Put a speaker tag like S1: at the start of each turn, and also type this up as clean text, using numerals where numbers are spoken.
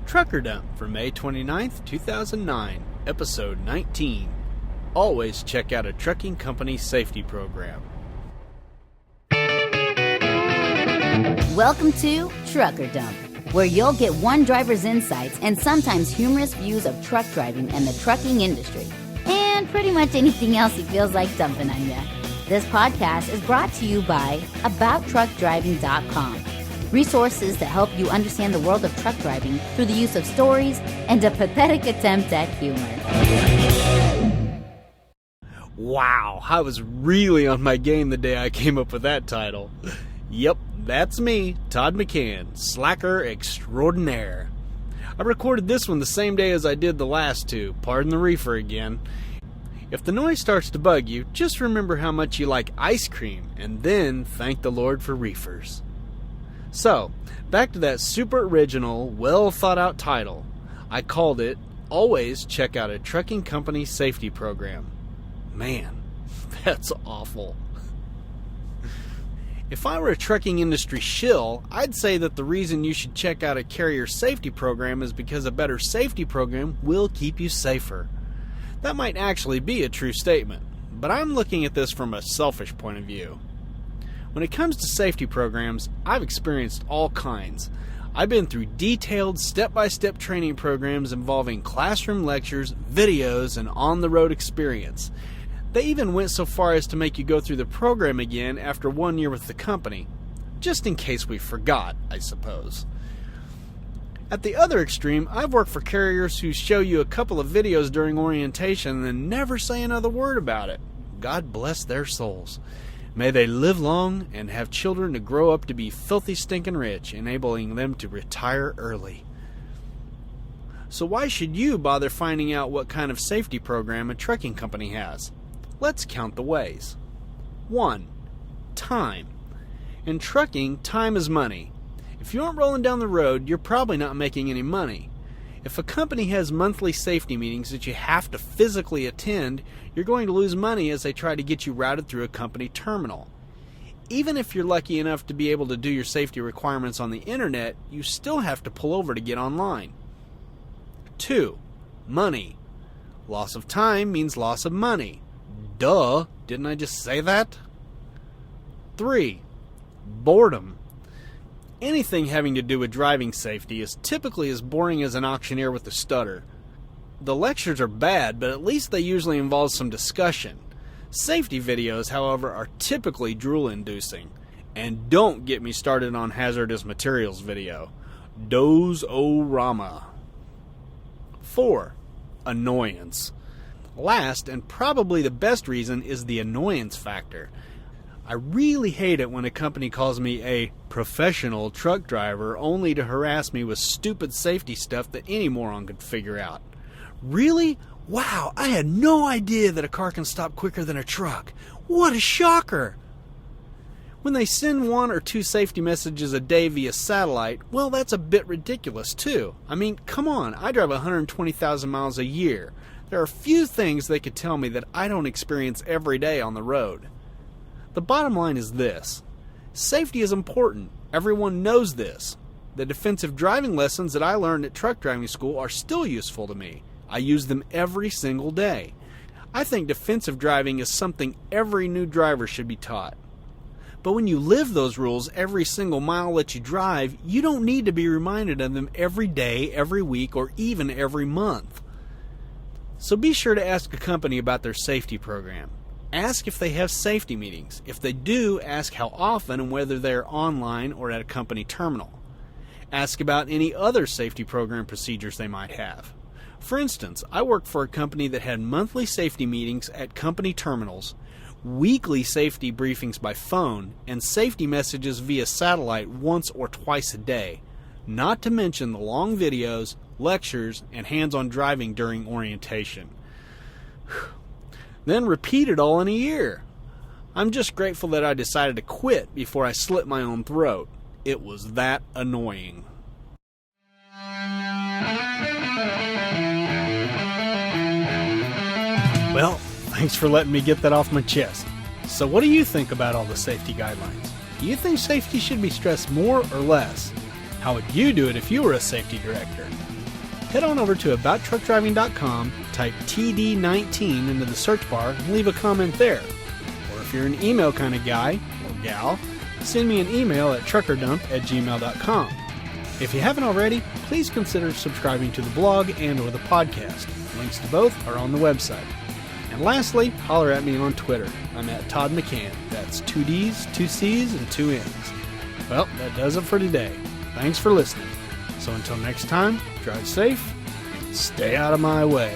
S1: Trucker Dump for May 29th, 2009, Episode 19. Always check out a trucking company safety program.
S2: Welcome to Trucker Dump, where you'll get one driver's insights and sometimes humorous views of truck driving and the trucking industry, and pretty much anything else he feels like dumping on you. This podcast is brought to you by AboutTruckDriving.com. Resources that help you understand the world of truck driving through the use of stories and a pathetic attempt at humor.
S1: Wow, I was really on my game the day I came up with that title. Yep, that's me, Todd McCann, slacker extraordinaire. I recorded this one the same day as I did the last two, pardon the reefer again. If the noise starts to bug you, just remember how much you like ice cream, and then thank the Lord for reefers. So, back to that super original, well thought out title. I called it, Always Check Out a Trucking Company Safety Program. Man, that's awful. If I were a trucking industry shill, I'd say that the reason you should check out a carrier safety program is because a better safety program will keep you safer. That might actually be a true statement, but I'm looking at this from a selfish point of view. When it comes to safety programs, I've experienced all kinds. I've been through detailed step-by-step training programs involving classroom lectures, videos, and on-the-road experience. They even went so far as to make you go through the program again after 1 year with the company. Just in case we forgot, I suppose. At the other extreme, I've worked for carriers who show you a couple of videos during orientation and never say another word about it. God bless their souls. May they live long and have children to grow up to be filthy stinking rich, enabling them to retire early. So why should you bother finding out what kind of safety program a trucking company has? Let's count the ways. 1. Time. In trucking, time is money. If you aren't rolling down the road, you're probably not making any money. If a company has monthly safety meetings that you have to physically attend, you're going to lose money as they try to get you routed through a company terminal. Even if you're lucky enough to be able to do your safety requirements on the internet, you still have to pull over to get online. 2. Money. Loss of time means loss of money. Duh, didn't I just say that? 3. Boredom. Anything having to do with driving safety is typically as boring as an auctioneer with a stutter. The lectures are bad, but at least they usually involve some discussion. Safety videos, however, are typically drool-inducing. And don't get me started on hazardous materials video. Doze-o-rama. 4. Annoyance. Last, and probably the best reason, is the annoyance factor. I really hate it when a company calls me a professional truck driver only to harass me with stupid safety stuff that any moron could figure out. Really? Wow, I had no idea that a car can stop quicker than a truck. What a shocker! When they send 1 or 2 safety messages a day via satellite, well, that's a bit ridiculous too. I mean, come on, I drive 120,000 miles a year. There are few things they could tell me that I don't experience every day on the road. The bottom line is this. Safety is important. Everyone knows this. The defensive driving lessons that I learned at truck driving school are still useful to me. I use them every single day. I think defensive driving is something every new driver should be taught. But when you live those rules every single mile that you drive, you don't need to be reminded of them every day, every week, or even every month. So be sure to ask a company about their safety program. Ask if they have safety meetings. If they do, ask how often and whether they're online or at a company terminal. Ask about any other safety program procedures they might have. For instance, I worked for a company that had monthly safety meetings at company terminals, weekly safety briefings by phone, and safety messages via satellite once or twice a day, not to mention the long videos, lectures, and hands-on driving during orientation. Then repeat it all in a year. I'm just grateful that I decided to quit before I slit my own throat. It was that annoying. Well, thanks for letting me get that off my chest. So what do you think about all the safety guidelines? Do you think safety should be stressed more or less? How would you do it if you were a safety director? head on over to abouttruckdriving.com, type TD019 into the search bar, and leave a comment there. Or if you're an email kind of guy or gal, send me an email at truckerdump@gmail.com. If you haven't already, please consider subscribing to the blog and or the podcast. Links to both are on the website. And lastly, holler at me on Twitter. I'm at Todd McCann. That's 2 D's, 2 C's, and 2 N's. Well, that does it for today. Thanks for listening. So until next time, drive safe and stay out of my way.